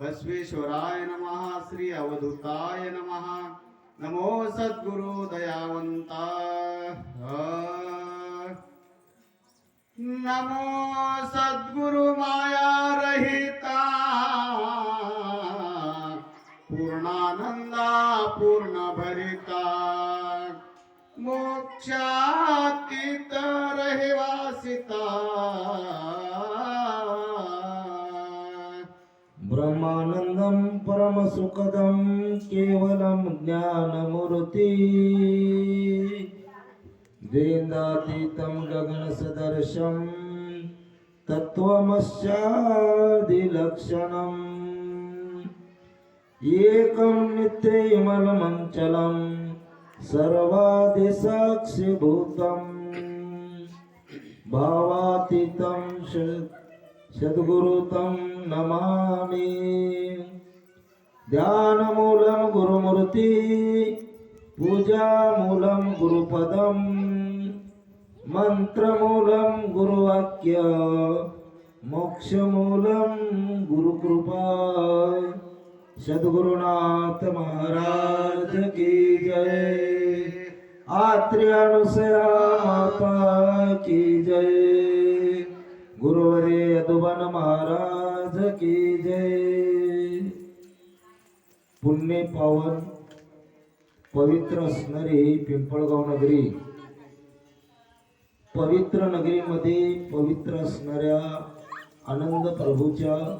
बसवेश्वराय नमः. श्री अवधूताय नमः. नमो सद्गुरु दयावंता. नमो सद्गुरु माया रहिता. पूर्णानंदा पूर्ण भरिता. मोक्षातीत रहिवासिता. ब्रह्मानंदं परमसुखदं केवलं ज्ञानमूर्ति. वेदातीतं गगनसदृशं तत्त्वमस्यादिलक्षणम्. एकं नित्यमलमञ्चलं सर्वादिसाक्षिभूतं. भावातीतं सद्गुरुतं नमामि. ध्यानमूलं गुरुमूर्ति. पूजामूलं गुरुपदं. मंत्रमूलं गुरुवाक्य. मोक्षमूलं गुरुकृपा. सद्गुरुनाथ महाराज की जय. आत्रि अनुसया माता की जय. गुरुवर्य यदुवन महाराज की जय. पुण्य पावन पवित्र असणारी ही पिंपळगाव नगरी. पवित्र नगरीमध्ये पवित्र असणाऱ्या आनंद प्रभूच्या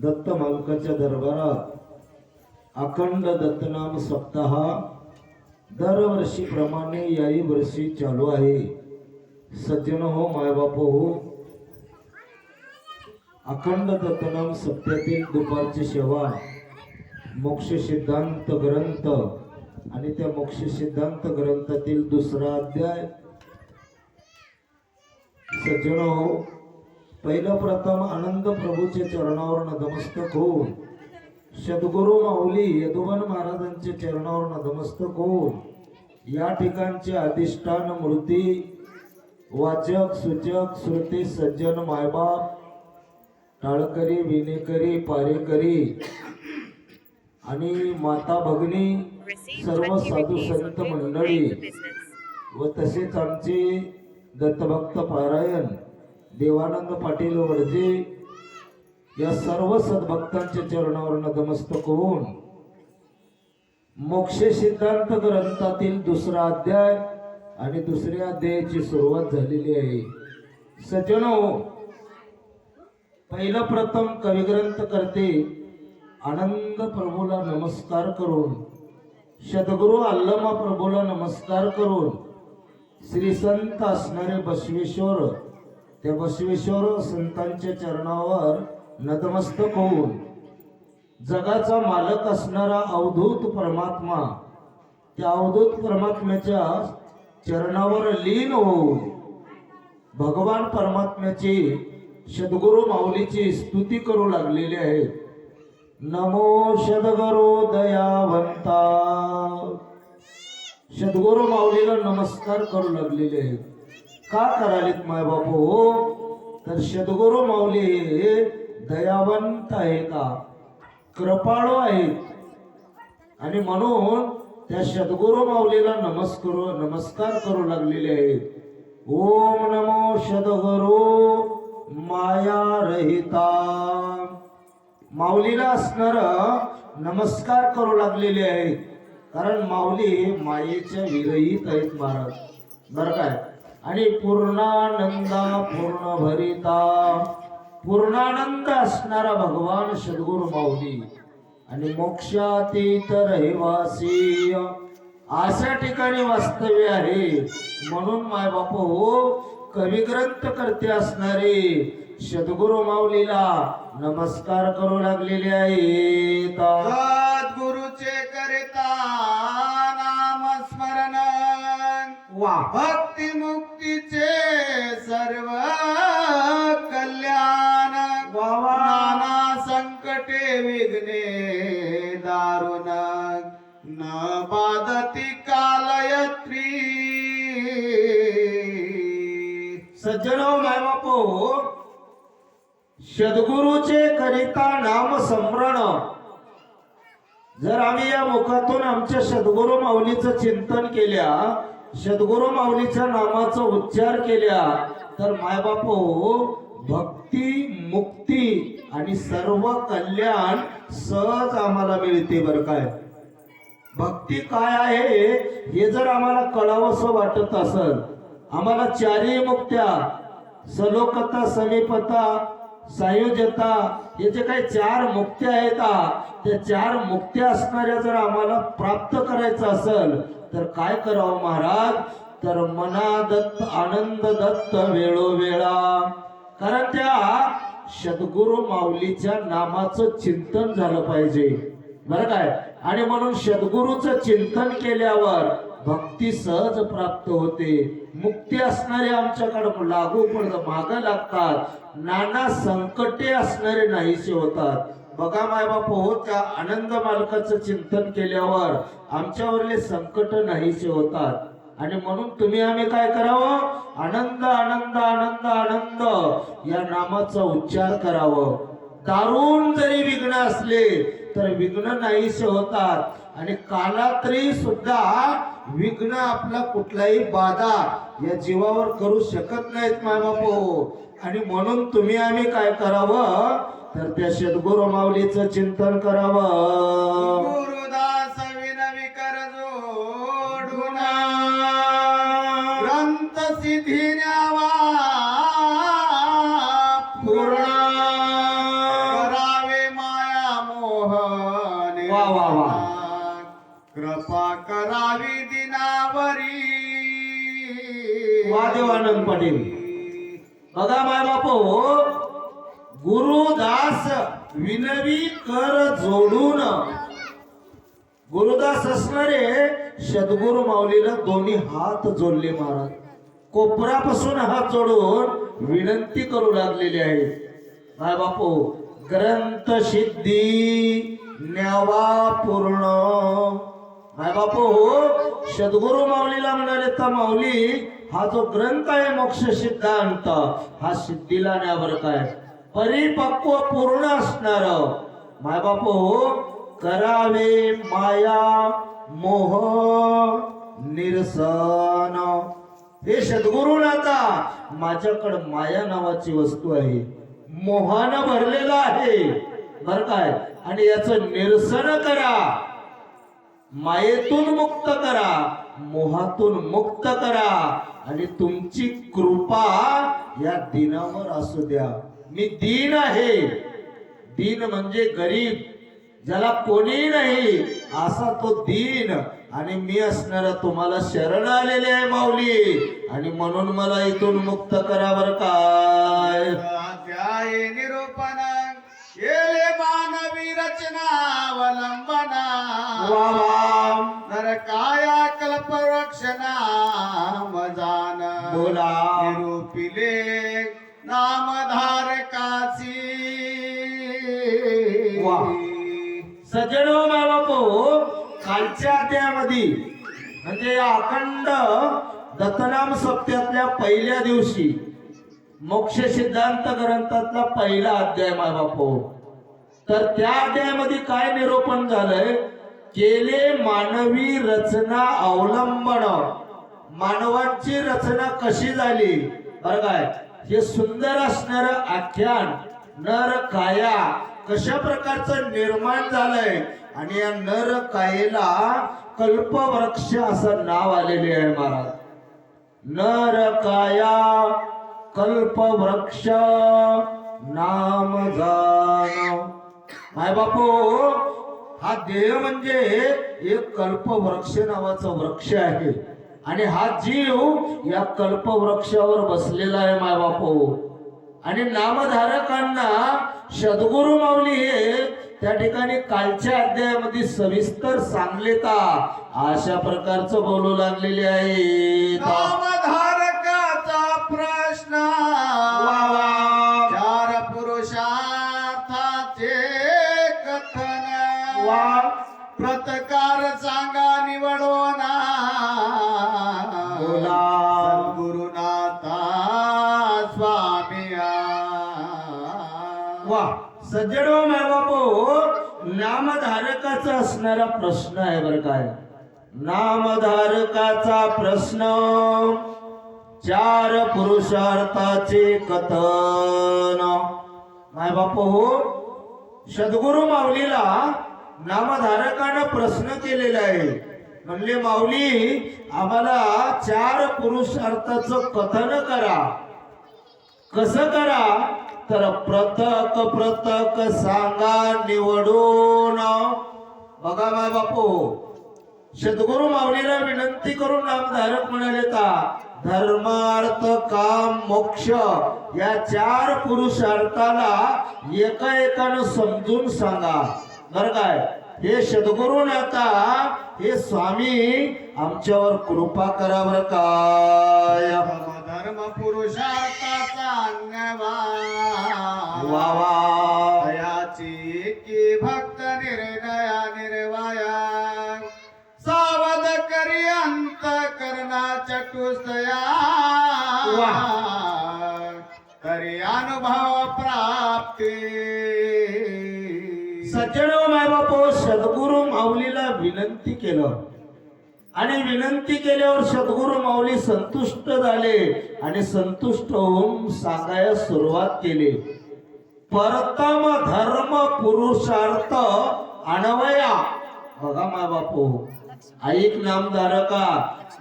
दत्त मालकाच्या दरबारात अखंड दत्तनाम सप्ताह दरवर्षीप्रमाणे याही वर्षी चालू आहे. सज्जन हो, मायबाप हो, अखंड दत्तनाम सप्त्यातील दुपारची सेवा, मोक्ष सिद्धांत ग्रंथ आणि त्या मोक्ष सिद्धांत ग्रंथातील दुसरा अध्याय. सज्जन हो, पहिलं प्रथम आनंद प्रभूच्या चरणावर नतमस्तक होऊन, सद्गुरु माऊली यदुवन महाराजांच्या चरणावर नतमस्तक होऊन, या ठिकाणचे अधिष्ठान मूर्ती, वाचक सूचक श्रोते सज्जन मायबाप, टाळकरी विनेकरी पारेकरी आणि माता भगिनी, सर्व साधू संत मंडळी व तसेच आमचे दत्तभक्त पारायण देवानंद पाटील वडजे या सर्व सद्भक्तांच्या चरणावर नतमस्तक होऊन मोक्ष सिद्धांत ग्रंथातील दुसरा अध्याय आणि दुसऱ्या अध्यायाची सुरुवात झालेली आहे. सज्जनो, पहिला प्रथम कविग्रंथ करते आनंद प्रभूला नमस्कार करून, सद्गुरु अल्लमा प्रभूला नमस्कार करून, श्री संत असणारे बसवेश्वर त्या बसवेश्वर संतांच्या चरणावर नतमस्तक होऊन, जगाचा मालक असणारा अवधूत परमात्मा त्या अवधूत परमात्म्याच्या चरणावर लीन होऊन भगवान परमात्म्याची सद्गुरु माऊलीची स्तुती करू लागलेली आहे. नमो सद्गुरु दयावंता. सद्गुरु माऊलीला नमस्कार करू लागलेले आहेत. का करालेत मायबाप हो? तर सद्गुरु माऊली हे दयावंत आहे का, कृपाळू आहेत आणि म्हणून त्या सद्गुरु माऊलीला नमस्कार करू लागलेले आहेत. ओम नमो सद्गुरु माया रहिता. माऊलीला असणार नमस्कार करू लागलेले आहेत, कारण माऊली मायेच्या विरहित आहेत महाराज, बरं काय. आणि पूर्णानंदा पूर्ण भरिता, पूर्णानंद असणारा भगवान सद्गुरु माऊली आणि मोक्षातीत रहिवासी अशा ठिकाणी वास्तव्य आहे. म्हणून मायबाप हो, कविग्रंथ करते असणारे सद्गुरु माऊलीला नमस्कार करू लागलेले आहेत. सद्गुरुचे करिता नाम स्मरण, वा भक्ती मुक्तीचे सर्व कल्याण, नाना संकटे विघ्ने दारुण, न बाधती कालयत्री. सज्जनो मायबापो, सद्गुरूचे करिता नाम स्मरण. जर आम्ही या मुखातून आमच्या सद्गुरु माऊलीचं चिंतन केल्या, सद्गुरु माऊलीच्या नामाचा उच्चार केल्या, तर मायबापो भक्ती, मुक्ती आणि सर्व कल्याण सहज आम्हाला मिळते. बरं काय भक्ती काय आहे हे जर आम्हाला कळावंसं वाटत असेल, आम्हाला चारही मुक्त्या सलोकता, समीपता, सायुज्यता हे जे काही चार मुक्त्या आहेत त्या चार मुक्त्या असणाऱ्या जर आम्हाला प्राप्त करायचं असेल तर काय करावं महाराज? तर मना दत्त, आनंद दत्त वेळोवेळा. कारण त्या सद्गुरु माऊलीच्या नामाचं चिंतन झालं पाहिजे. बरं काय? आणि म्हणून सद्गुरूचं चिंतन केल्यावर भक्ती सहज प्राप्त होते. मुक्ती असणारे आमच्याकडे लागू पडत मागं लागतात, नाना संकटे असणारे नाहीसे होतात. बघा मायबाप हो, त्या आनंद मालकाचं चिंतन केल्यावर आमच्यावरले संकट नाहीसे होतात. आणि म्हणून तुम्ही आम्ही काय करावं? आनंद आनंद आनंद आनंद या नामाचा उच्चार करावं. दारुण जरी विघ्न असले तर विघ्न नाहीसे होतात. आणि कालात्री सुद्धा विघ्न आपला कुठलाही बाधा या जीवावर करू शकत नाहीत मायबापो. आणि म्हणून तुम्ही आम्ही काय करावं? तर त्या सद्गुरु माऊलीचं चिंतन करावं. गुरुदास विनवी कर जोडून ग्रंथ सिद्धी न्यावा पूर्ण. करावे माया मोहन. वा वा वा. कृपा करावी दिनावरी. वादेवानंद पाटील. बघा माय बापो, गुरुदास विनवी कर जोडून. गुरुदास असणारे सद्गुरु माऊलीला दोन्ही हात जोडले महाराज. कोपरापासून हात जोडून विनंती करू लागलेली आहे. माय बापो, ग्रंथ सिद्धी न्यावा पूर्ण. माय बापो, सद्गुरु माऊलीला म्हणाले तर माऊली हा जो ग्रंथ आहे मोक्ष सिद्धांत हा सिद्धीला न्यावर काय परिपक्व पूर्ण असणार. माय बापो, करावे माया मोह निरसन. हे सद्गुरू आता माझ्याकडे माया नावाची वस्तू आहे, मोहानं भरलेला आहे बर काय. आणि याचं निरसन करा, मायेतून मुक्त करा, मोहातून मुक्त करा. आणि तुमची कृपा या दिनावर असू द्या. मी दीन आहे. दीन म्हणजे गरीब, ज्याला कोणी नाही असा तो दीन. आणि मी असणारा तुम्हाला शरण आलेले आहे माऊली. आणि म्हणून मला इथून मुक्त करा बर काय. अध्याय निरूपण केले मानवी रचना अवलंबना. वा वा. नर काया कल्पवृक्ष नाम जान. बोला. निरूपिले नामधारकाची. वा. सज्जनो माय बापो, कालच्या अध्यायामध्ये म्हणजे या अखंड दत्तनाम सप्त्यातल्या पहिल्या दिवशी मोक्ष सिद्धांत ग्रंथातला पहिला अध्याय माय बापो. तर त्या अध्यायामध्ये काय निरूपण झालंय? केले मानवी रचना अवलंबन. मानवाची रचना कशी झाली बरं काय, हे सुंदर असणार आख्यान नर काया कशा प्रकारचं निर्माण झालंय. आणि या नर कायेला कल्पवृक्ष असं नाव आलेले आहे महाराज. नर काया कल्पवृक्ष नाम जान. माय बापू, हा देह म्हणजे एक कल्पवृक्ष नावाचा वृक्ष आहे. आणि हा जीव या कल्पवृक्षावर बसलेला आहे माय बापू. आणि नामधारकांना सद्गुरु माऊली हे त्या ठिकाणी कालच्या अध्यायामध्ये सविस्तर सांगलेता अशा प्रकारचं बोलू लागलेले आहे. नामधारकाचा प्रश्न चार पुरुषार्थाचे कथन. प्रतकार सांगा निवडोना. सद्गुरुनाथा स्वामिया. सज्जनो माय बापू, नामधारकाचा असणारा प्रश्न आहे बरं काय. नामधारकाचा प्रश्न, चार पुरुषार्थाचे कथन. माय बापू, सद्गुरु माऊलीला नामधारकानं प्रश्न केलेला आहे. म्हणले माऊली, आम्हाला चार पुरुषार्थाचं कथन करा. कसं करा तर प्रथक प्रथक सांगा निवडून. बघा माय बापू, सद्गुरु माऊलीला विनंती करून नामधारक म्हणाले ता धर्म अर्थ काम मोक्ष या चार पुरुषार्थाला एका एकानं समजून सांगा. बरं काय, हे सद्गुरू नाता हे स्वामी आमच्यावर कृपा करा बरं काय. धर्म पुरुषार्थाचा अन्यवा वा वा. दयाची की भक्त निर्णया निर्वाया सावध करी अंत करना चतुस्तया करी अनुभव प्राप्ती. सज्जनो माय बापू, सद्गुरु माऊलीला विनंती केलं आणि विनंती केल्यावर सद्गुरु माऊली संतुष्ट झाले आणि संतुष्ट होऊन सांगायला सुरुवात केली. प्रथम धर्म पुरुषार्थ अनवया. बघा माय बापू, ऐक नामधारका,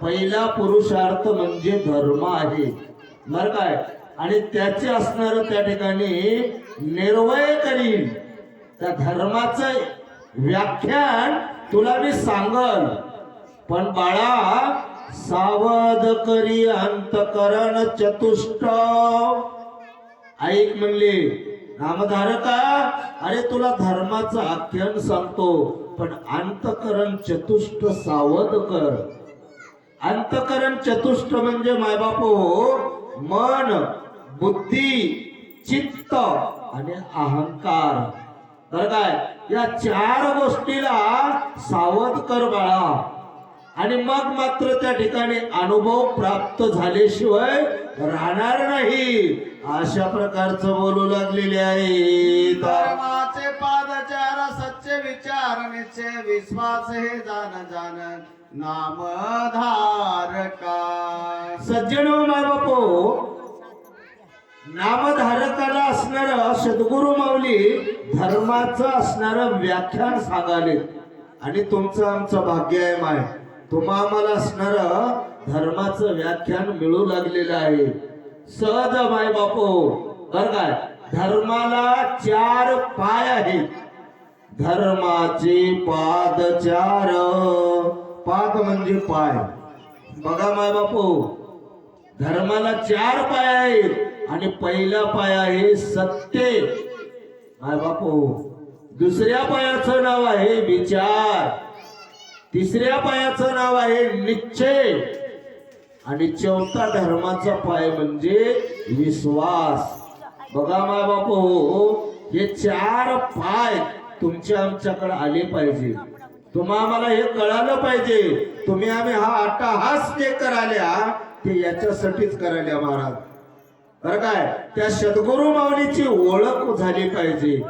पहिला पुरुषार्थ म्हणजे धर्म आहे बर काय. आणि त्याचे असणार त्या ठिकाणी निर्वय करील. त्या धर्माचं व्याख्यान तुला मी सांगल, पण बाळा सावध करी अंतकरण चतुष्ट. ऐक म्हणले नामधारका, अरे तुला धर्माचं आख्यान सांगतो, पण अंतकरण चतुष्ट सावध कर. अंतकरण चतुष्ट म्हणजे माय बापू मन, बुद्धी, चित्त आणि अहंकार. तर काय, या चार गोष्टीला सावध कर बाळा. आणि मग मात्र त्या ठिकाणी अनुभव प्राप्त झाल्याशिवाय राहणार नाही. अशा प्रकारचं बोलू लागलेले आहे. धर्माचे पादचार सच्चे विचार निश्चय विश्वास हे जान जान नामधारका. सज्जनो माय बापू, नामधारकाला असणार सद्गुरु माऊली धर्माचं असणारं व्याख्यान सांगाले. आणि तुमचं आमचं भाग्य आहे माय, तुम्हा आम्हाला असणार धर्माचं व्याख्यान मिळू लागलेलं आहे. सहज माय बापू बर काय, धर्माला चार पाय आहेत. धर्माचे पाद चार. पाद म्हणजे पाय. बघा माय बापू, धर्माला चार पाय आहेत आणि पहिला पाय आहे सत्य माय बापू. दुसऱ्या पायाचं नाव आहे विचार. तिसऱ्या पायाचं नाव आहे निश्चय. आणि चौथा धर्माचा पाय म्हणजे विश्वास. बघा माय बापू, हे चार पाय तुमच्या आमच्याकडे आले पाहिजे. तुम्हा आम्हाला हे कळालं पाहिजे. तुम्ही आम्ही हा अट्टहास जे कराल्या ते याच्यासाठीच करायला महाराज बरं काय. त्या सद्गुरु माऊलीची ओळख झाली पाहिजे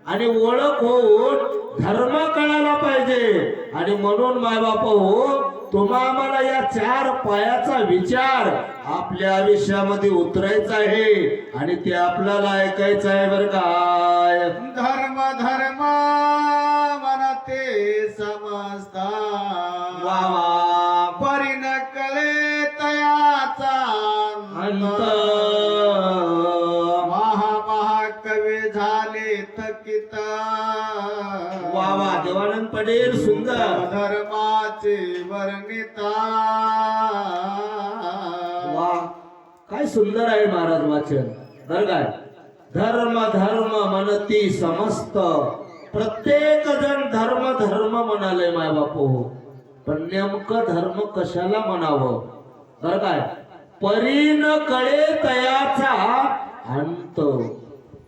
आणि ओळख होऊन धर्म कळायला पाहिजे. आणि म्हणून माय बाप हो, तुम्हा आम्हाला या चार पायाचा विचार आपल्या आयुष्यामध्ये उतरायचा आहे आणि ते आपल्याला ऐकायचं आहे बरं काय. धर्म धर्म मनते समजता परी न कळे तयाचा अंत. महामहाकवी झाले थकित. वा वा, देवानंद पटेल सुंदर. धर्माचे वर्णिता. वा, काय सुंदर आहे महाराज वाचन बरं काय. धर्म धर्म म्हणती समस्त. प्रत्येक जण धर्म धर्म म्हणाले माय बापू, पण नेमकं धर्म कशाला म्हणावं बरं काय. परी न कळे तयाचा अंत.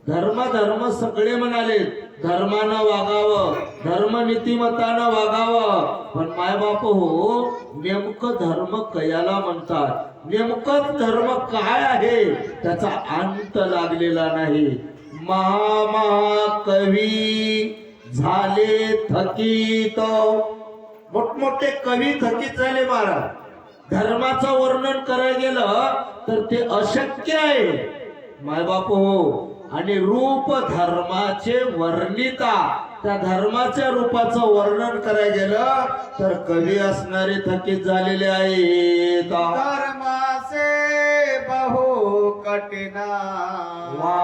धर्म धर्म सगळे म्हणाले, धर्मानं वागावं, धर्म नीतिमतानं वागावं, पण माय बाप हो, नेमकं धर्म कयाला म्हणतात, नेमकं धर्म काय आहे त्याचा अंत लागलेला नाही. महामहाकवी झाले थकीत. मोठमोठे कवी थकीत झाले महाराज. धर्माचं वर्णन करायला गेलं तर ते अशक्य आहे मायबाप हो. आणि रूप धर्माचे वर्णिता, त्या धर्माच्या रूपाचं वर्णन करायला गेलं तर कवी असणारे थकीत झालेले आहेत. धर्मासे बहु कठिना वा.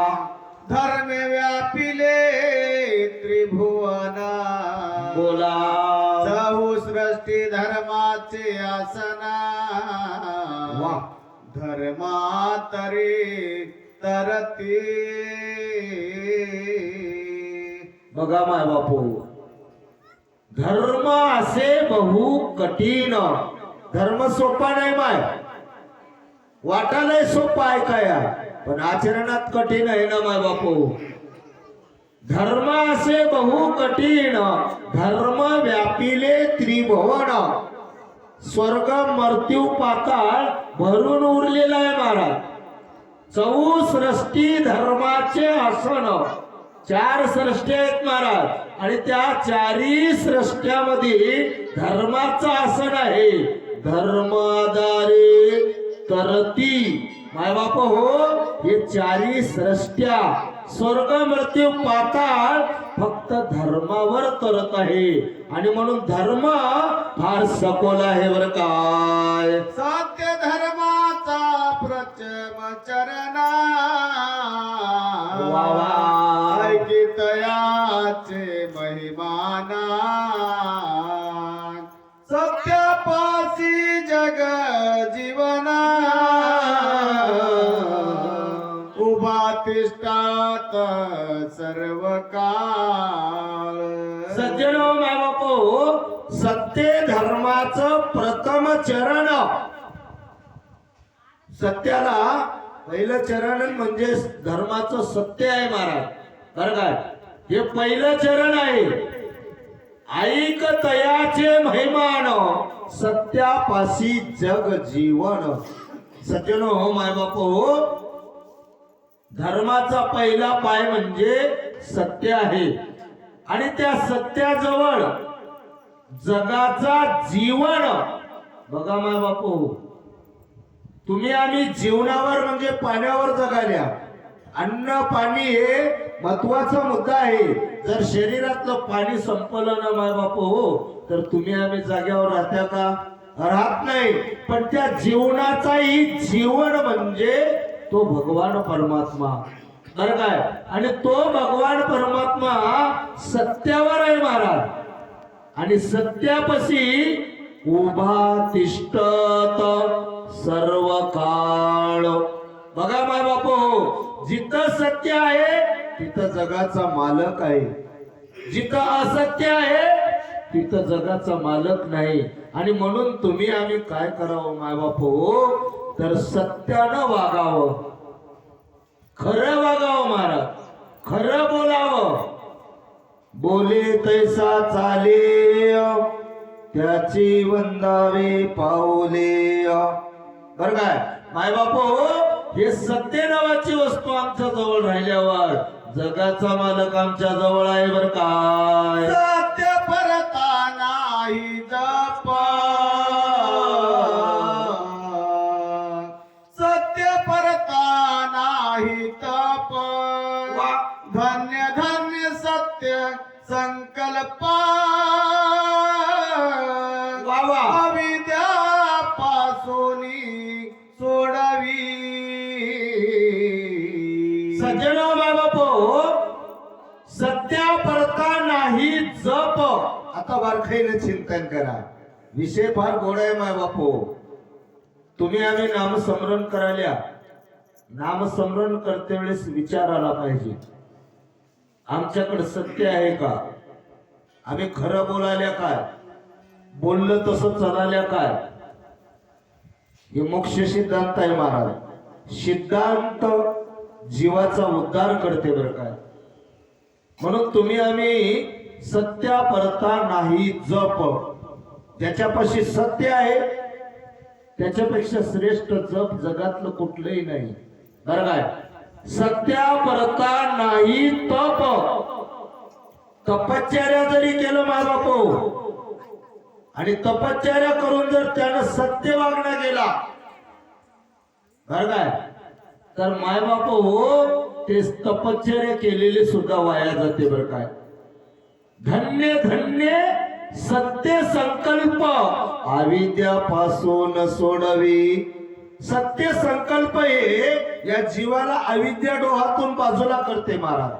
धर्म व्यापिले त्रिभुवना बोला. सहु सृष्टी धर्माचे आसना वा. धर्मातरे तरती. बघा माय बापू, धर्म असे बहु कठीण. धर्म सोपा नाही माय, वाटायला सोपा आहे काय, पण आचरणात कठीण आहे ना माय बापू. धर्म असे बहु कठीण, धर्म व्यापिले त्रिभुवन. स्वर्ग मृत्यू पाताळ भरून उरलेला आहे महाराज. चौसृष्टी धर्माचे आसन. 4 सृष्टी आहेत महाराज, आणि त्या 4ही सृष्ट्यामध्ये धर्माचं आसन आहे. धर्मादारे तरती. मायबाप हो, हे 4ही सृष्ट्या स्वर्ग मृत्यू पाताळ फक्त धर्मावर तरत आहे. आणि म्हणून धर्म फार सखोल आहे बर काय. सत्य धर्माचा प्रचम चरणा वा वा. ऐकितयाचे महिमाना. सत्यापासी जग जीवना उभा तिष्ठात सर्व काळ. सज्जनो माय बापो, सत्य धर्माचं प्रथम चरण. सत्याला पहिलं चरण म्हणजे धर्माचं सत्य आहे महाराज बरं काय. हे पहिलं चरण आहे. ऐक तयाचे महिमान सत्यापाशी जग जीवन. सज्जनो हो माय बापो, धर्माचा पहिला पाय म्हणजे सत्य आहे. आणि त्या सत्याजवळ जगाचा जीवन. बघा माय बापू, तुम्ही आम्ही जीवनावर म्हणजे पाण्यावर जगाल्या. अन्न पाणी हे महत्वाचा मुद्दा आहे. जर शरीरातलं पाणी संपलं ना माय बापू हो, तर तुम्ही आम्ही जाग्यावर राहत्या का? राहत नाही. पण त्या जीवनाचाही जीवन म्हणजे तो भगवान परमात्मा बरं काय. आणि तो भगवान परमात्मा सत्यावर आहे महाराज. आणि सत्यापाशी उभा तिष्ठत सर्व काळ. बघा माय बापू, जिथं सत्य आहे तिथं जगाचा मालक आहे. जिथं असत्य आहे तिथं जगाचा मालक नाही. आणि म्हणून तुम्ही आम्ही काय करावं माय बापू, तर सत्यानं वागावं, खरं वागावं महाराज, खरं बोलावं. बोले तैसा चाले त्याची वंदावे पाऊले. बर काय माय बापू, हे सत्य नावाची वस्तू आमच्या जवळ राहिल्यावर जगाचा मालक आमच्या जवळ आहे बर काय. सत्य परता नाही जप. सत्य परता नाही तप. धन्य धन्य सत्य संकल्प. अविद्या पासूनी सोडवी. सज्जनो माय बापू, सत्या परता नाही जप. आता बारकाईने चिंतन करा. विषय फार गोड आहे माय बापू. तुम्ही आम्ही नामस्मरण करायला, नामस्मरण करते वेळेस विचार आला पाहिजे, आमच्याकडे सत्य आहे का? आम्ही खरं बोलायला काय? बोललं तसं चालायला काय? हे मोक्ष सिद्धांत आहे महाराज. सिद्धांत जीवाचा उद्धार करते बरं काय. म्हणून तुम्ही आम्ही सत्या परता नाही जप. ज्याच्यापाशी सत्य आहे त्याच्यापेक्षा श्रेष्ठ जप जगातलं कुठलंही नाही बरं काय. सत्या परता नाही तप. तपश्चर्या जरी केलं माय बापू आणि तपश्चर्या करून जर त्यानं सत्य वागणं गेला बरं काय, तर माय बापू ते तपश्चर्या केलेली सुद्धा वाया जाते बरं काय. धन्य धन्य सत्य संकल्प अविद्यापासून सोडवी. सत्य संकल्प हे या जीवाला अविद्या डोहातून बाजूला करते महाराज.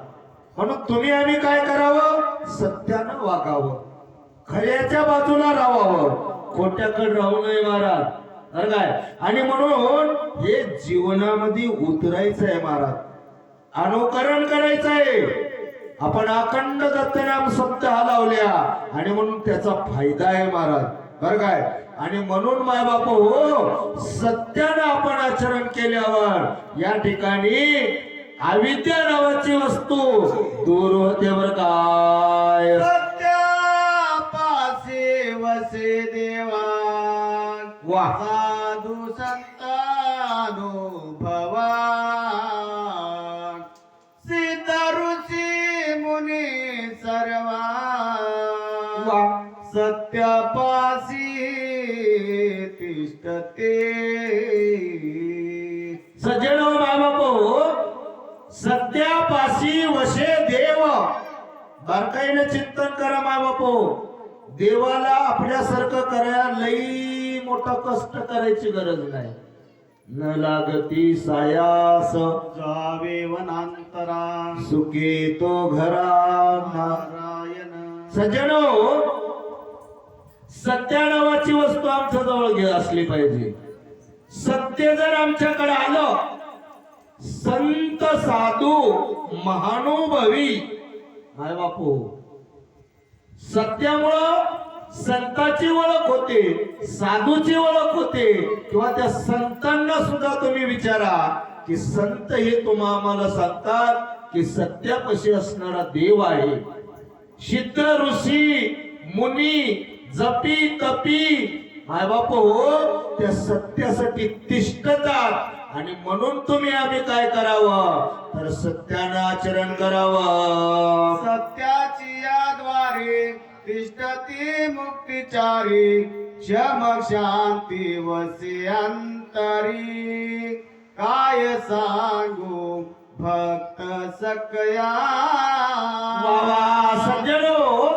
म्हणून तुम्ही आम्ही काय करावं, सत्यानं वागावं, खऱ्याच्या बाजूला राहावं, खोट्याकडे राहू नये महाराज बरं काय. आणि म्हणून हे जीवनामध्ये उतरायचं आहे महाराज, अनुकरण करायचं आहे. आपण अखंड दत्तनाम सप्ताह लावल्या आणि म्हणून त्याचा फायदा आहे महाराज बरं काय. आणि म्हणून माय बाप हो, सत्यानं आपण आचरण केल्यावर या ठिकाणी अविद्या नावाची वस्तू दूर होते बरं काय. सत्यापासी वसे देवा वा साधू संतानुभवा सिद्ध ऋषी मुनी सर्वा वा सत्यापासी तिष्ठते. सज्जनो माय बापो, सत्यापाशी वशे देव. बारकाईने चिंतन करा माय बापो. देवाला आपल्यासारखं करायला लई मोठा कष्ट करायची गरज नाही. न लागती सायास जावे वनांतरा सुखी तो घरा. नारायण. सज्जनो, सत्या नावाची वस्तू आमच्या जवळ असली पाहिजे. सत्य जर आमच्याकडे आलं, संत साधू महानुभवी माय बापू, सत्यामुळं संताची ओळख होते, साधूची ओळख होते. किंवा त्या संतांना सुद्धा तुम्ही विचारा की संत हे तुम्हा आम्हाला सांगतात की सत्यापाशी असणारा देव आहे. सिद्ध ऋषी मुनी जपी तपी माय बाप हो, त्या सत्यासाठी तिष्ठतात. आणि म्हणून तुम्ही आम्ही काय करावं, तर सत्यानं आचरण करावं. सत्याची याद्वारे तिष्ठती मुक्तिचारी क्षम शांती वसी अंतरी. काय सांगू भक्त सकया. बाबा सज्जनो,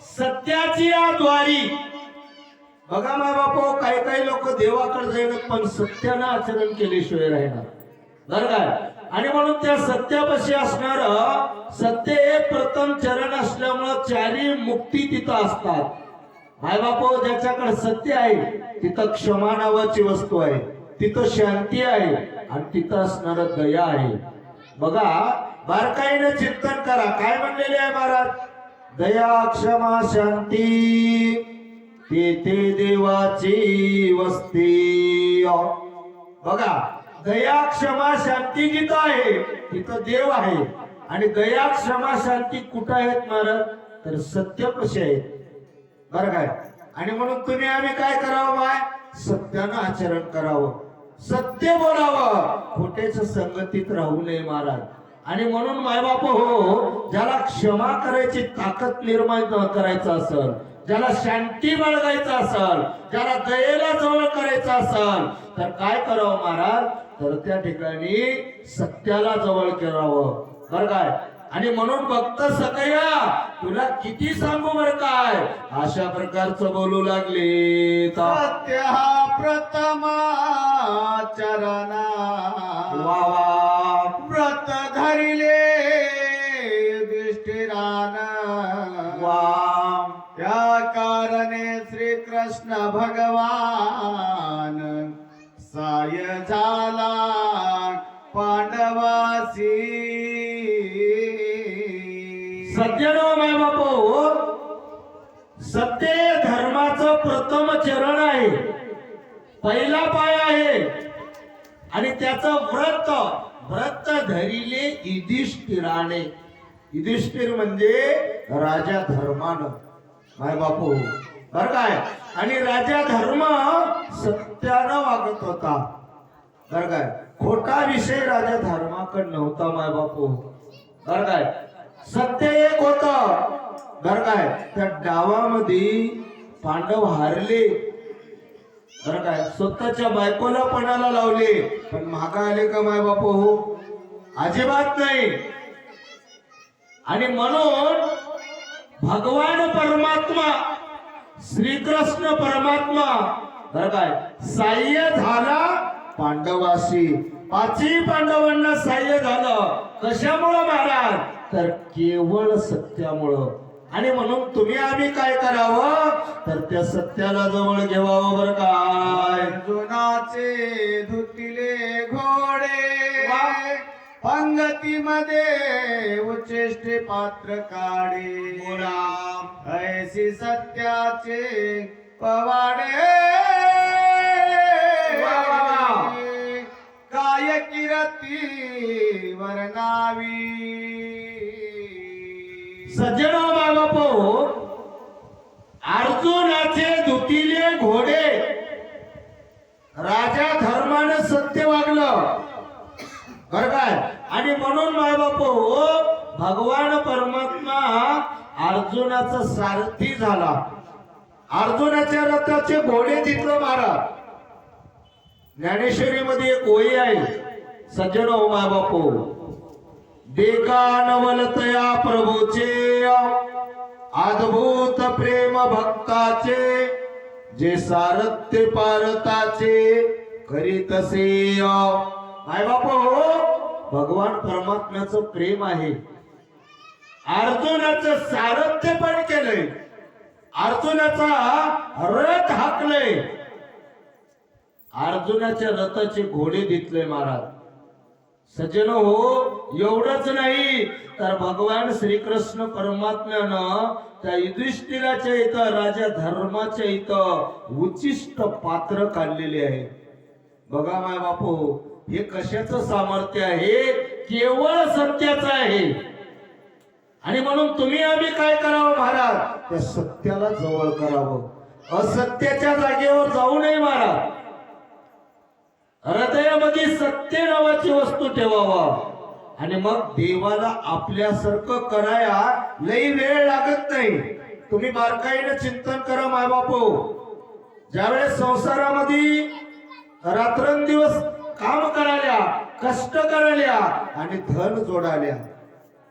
सत्याची याद्वारी बघा माय बापो, काही लोक देवाकडे जाणार पण सत्यानं आचरण केल्याशिवाय राहणार बरं काय. आणि म्हणून त्या सत्यापाशी असणार सत्य हे प्रथम चरण असल्यामुळं चारी मुक्ती तिथं असतात. माय बापो, ज्याच्याकडे सत्य आहे तिथं क्षमा नावाची वस्तू आहे, तिथं शांती आहे आणि तिथं असणार दया आहे. बघा बारकाईनं चिंतन करा, काय म्हणलेले आहे महाराज, दया क्षमा शांती तेथे देवाची वस्ती. बघा, दया क्षमा शांती जिथं आहे तिथं देव आहे. आणि दया क्षमा शांती कुठं आहेत महाराज, तर सत्यापाशी आहेत बरं काय. आणि म्हणून तुम्ही आम्ही काय करावं, माय सत्यानं आचरण करावं, सत्य बोलावं, खोट्याच्या संगतीत राहू नये महाराज. आणि म्हणून मायबाप हो, ज्याला क्षमा करायची ताकद निर्माण करायचं असेल, ज्याला शांती बाळगायचं असेल, ज्याला दयेला जवळ करायचं असेल, तर काय करावं महाराज, तर त्या ठिकाणी सत्याला जवळ करावं बरं काय. आणि म्हणून भक्त सकया तुला किती सांगू बरं काय, अशा प्रकारचं बोलू लागले. सत्य हा प्रथमा चरणा वा व्रत धरिले दृष्टीरान. वा त्या कारणे श्री कृष्ण भगवान साय झाला पांडवासी. सज्जनो माय बापो, सत्य धर्माचं प्रथम चरण आहे, पहिला पाय आहे. आणि त्याचं व्रत धरिले युधिष्ठिराने. युधिष्ठिर म्हणजे राजा धर्मानं माय बापू बर काय. आणि राजा धर्म सत्यानं वागत होता बर काय. खोटा विषय राजा धर्माकड नव्हता माय बापू. बर काय सत्य एक होत. बर काय त्या डावामध्ये पांडव हारले. बर काय स्वतःच्या बायकोला पणाला लावले, पण मागा आले का माय बापू? अजिबात नाही. आणि म्हणून भगवान परमात्मा श्रीकृष्ण परमात्मा बर काय साह्य झाला पांडवाशी. पाचही पांडवांना साह्य झालं. कशामुळं महाराज? तर केवळ सत्यामुळं. आणि म्हणून तुम्ही आम्ही काय करावं? तर त्या सत्याला जवळ घेवावं. बर काय अर्जुनाचे धुतिले घोडे पंगतीमध्ये उच्चिष्ट पात्र काढे. ऐसी सत्याचे पवाडे काय किरती वर्णावी. सज्जनो बाबापो, अर्जुनाचे धुतिले घोडे. राजा धर्माने सत्य वागलं. बर काय आणि म्हणून माय बापू भगवान परमात्मा अर्जुनाचा सारथी झाला. अर्जुनाच्या रथाचे घोडे तिथलं महाराज. ज्ञानेश्वरी मध्ये एक ओळी आहे. सज्जनो माय बापू, देखा नवलतया प्रभूचे अद्भुत प्रेम भक्ताचे, जे सारथ्य पारताचे करीतसे. माय बापू भगवान परमात्म्याचं प्रेम आहे. अर्जुनाचं सारथ्य पण केलंय. अर्जुनाचा रथ हाकलय. अर्जुनाच्या रथाचे घोडे दिसले महाराज. सज्जनो हो, एवढंच नाही तर भगवान श्रीकृष्ण परमात्म्यानं त्या युधिष्ठिराच्या इथं राजा धर्माच्या इथं उच्चिष्ट पात्र काढलेले आहे. बघा माय बापू, हे कशाचं सामर्थ्य आहे? केवळ सत्याचं आहे. आणि म्हणून तुम्ही आम्ही काय करावं महाराज? त्या सत्याला जवळ करावं. असत्याच्या जागेवर जाऊ नये महाराज. हृदयामध्ये सत्य नावाची वस्तू ठेवावा. आणि मग देवाला आपल्यासारखं कराया लई वेळ लागत नाही. तुम्ही बारकाईने चिंतन करा माय बापू. ज्यावेळेस संसारामध्ये रात्रंदिवस काम करायला, कष्ट करायला आणि धन जोडाल्या,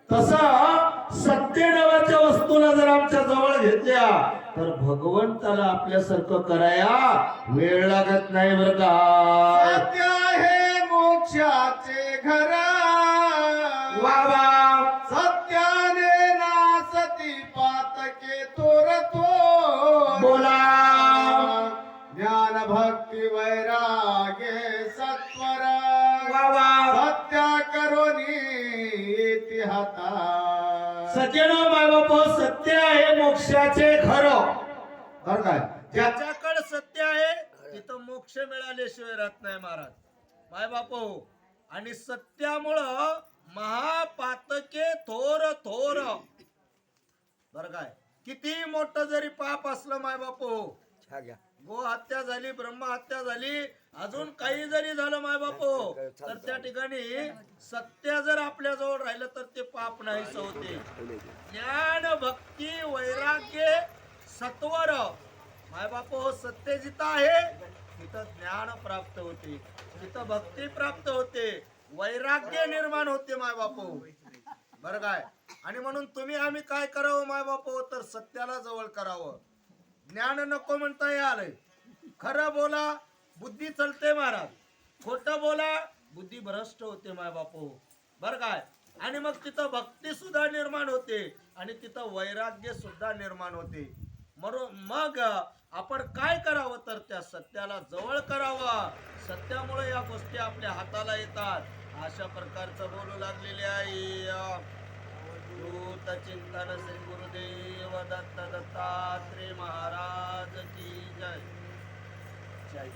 तसं सत्य नावाच्या वस्तूला जर आमच्या जवळ घेतल्या तर भगवंताला आपल्यासारखं कराया वेळ लागत नाही. बरं का? सत्य आहे मोक्षाचे घर. वा सत्याने नासती पातके थोर थोर. बोला. ज्ञान भक्ती वैराग्य सत्वर. वा सत्या करोनी येती हाता. सज्जनो माय बाप, सत्य आहे मोक्षाचे खरं. बरं काय? ज्याच्याकडे सत्य आहे तिथं मोक्ष मिळाल्याशिवाय राहत नाही महाराज. माय बाप, आणि सत्यामुळं महापातके थोर थोर. बर काय? किती मोठं जरी पाप असलं माय बाप, गो हत्या झाली, ब्रह्म हत्या झाली, अजून काही जरी झालं माय बापू, तर त्या ठिकाणी सत्य जर आपल्या जवळ राहिलं तर ते पाप नाहीस होते. ज्ञान भक्ती वैराग्य सत्वर. माय बापू, सत्य जिथं आहे तिथं ज्ञान प्राप्त होते, तिथं भक्ती प्राप्त होते, वैराग्य निर्माण होते माय बापू. बरं काय? आणि म्हणून तुम्ही आम्ही काय करावं माय बापू? तर सत्याला जवळ करावं. ज्ञान नको म्हणता आलंय. खरं बोला, बुद्धी चलते महाराज. खोटं बोला, बुद्धी भ्रष्ट होते माय बापू. बर काय? आणि मग तिथं भक्ती सुद्धा निर्माण होते आणि तिथं वैराग्य सुद्धा निर्माण होते. म्हणून मग आपण काय करावं? तर त्या सत्याला जवळ करावं. सत्यामुळे या गोष्टी आपल्या हाताला येतात. अशा प्रकारचं बोलू लागलेले आहे. चिंतन श्री गुरुदेव दत्त दत्तात्रेय महाराज की जय. जय.